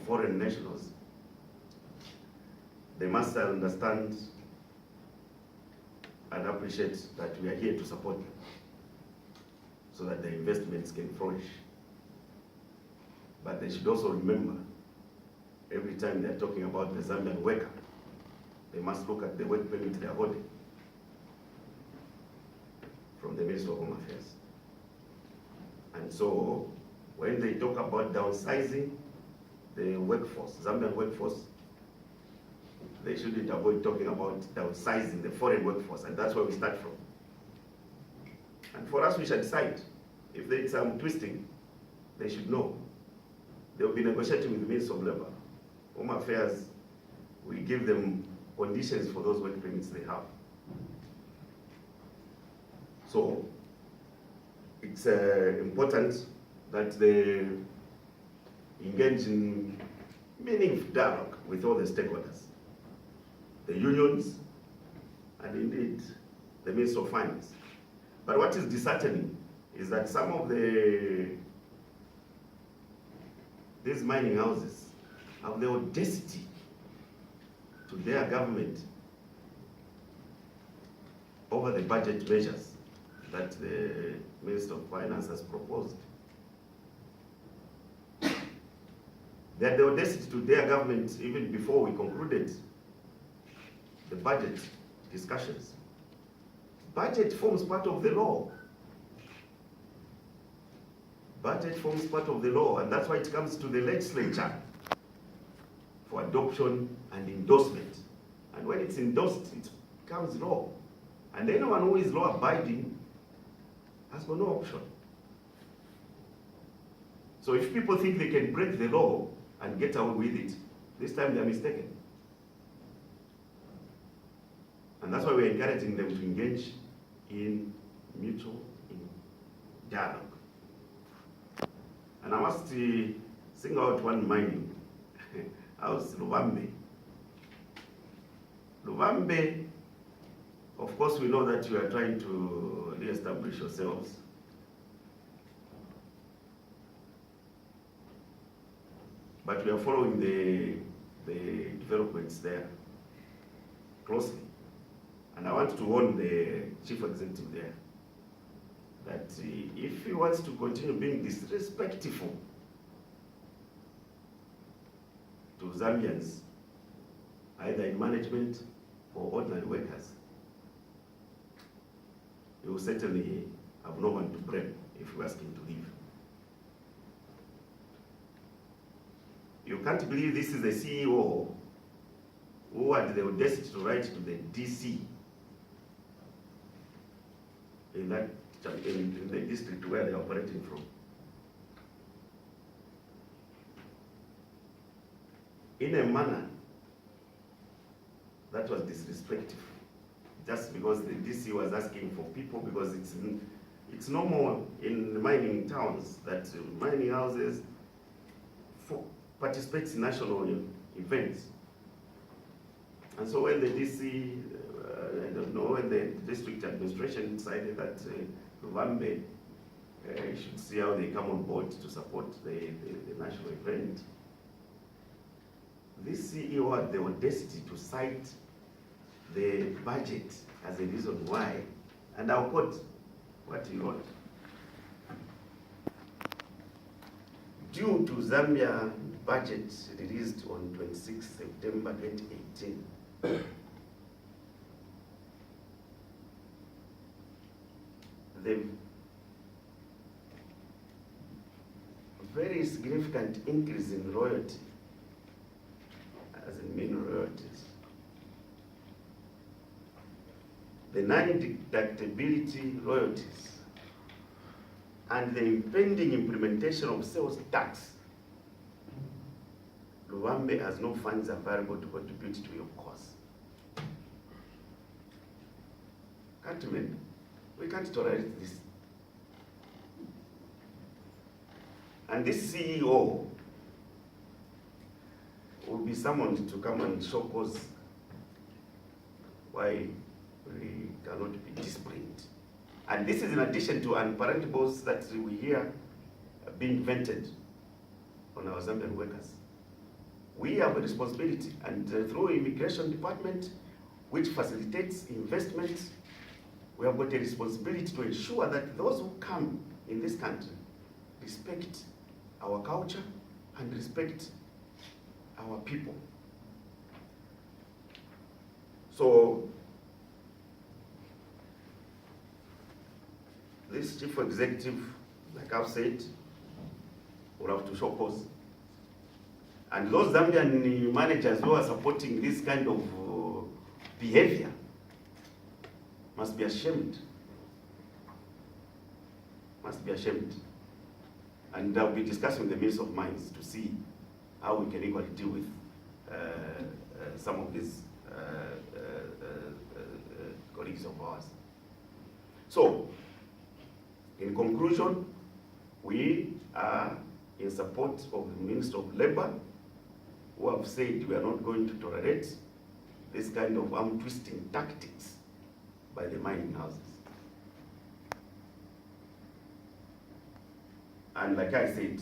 foreign nationals, they must understand and appreciate that we are here to support them so that the investments can flourish. But they should also remember, every time they're talking about the Zambian worker, they must look at the work permit they're holding from the Minister of Home Affairs. And so, when they talk about downsizing the workforce, Zambian workforce, they shouldn't avoid talking about downsizing the foreign workforce, and that's where we start from. And for us, we should decide. If there's some twisting, they should know. They will be negotiating with the Minister of Labor. Home Affairs, we give them conditions for those work permits they have. So, it's important that they engage in meaningful dialogue with all the stakeholders, the unions, and indeed the Minister of Finance. But what is disheartening is that some of these mining houses have the audacity to their government over the budget measures that the Minister of Finance has proposed. They had the audacity to their government even before we concluded the budget discussions. Budget forms part of the law. Budget forms part of the law, and that's why it comes to the legislature for adoption and endorsement. And when it's endorsed, it becomes law. And anyone who is law-abiding has got no option. So if people think they can break the law and get away with it, this time they are mistaken. And that's why we're encouraging them to engage in mutual dialogue. And I must sing out one mining house, Lubambe. Lubambe, of course, we know that you are trying to re-establish yourselves. But we are following the developments there closely. And I want to warn the chief executive there that if he wants to continue being disrespectful to Zambians, either in management or ordinary workers, he will certainly have no one to blame if you ask him to leave. You can't believe this is the CEO who had the audacity to write to the DC in the district where they're operating from. In a manner that was disrespectful, just because the DC was asking for people, because it's normal in mining towns that mining houses participate in national events. And so when the DC, I don't know, when the district administration decided that Lubambe should see how they come on board to support the national event, this CEO had the audacity to cite the budget as a reason why, and I'll quote what he wrote. Due to Zambia budget released on 26 September 2018, the very significant increase in royalty, as in mineral royalties, the non-deductibility royalties, and the impending implementation of sales tax, Lubambe has no funds available to contribute to your cause. Countrymen, we can't tolerate this. And this CEO will be summoned to come and show cause why we cannot be disciplined. And this is in addition to unparentables that we hear being vented on our Zambian workers. we have a responsibility, and through immigration department, which facilitates investment, we have got a responsibility to ensure that those who come in this country respect our culture and respect our people. So, this chief executive, like I've said, will have to show cause. And those Zambian managers who are supporting this kind of behavior must be ashamed. Must be ashamed. And I'll be discussing with the Minister of Mines to see how we can equally deal with some of these colleagues of ours. So, in conclusion, we are in support of the Minister of Labour, who have said we are not going to tolerate this kind of arm-twisting tactics by the mining houses. And like I said,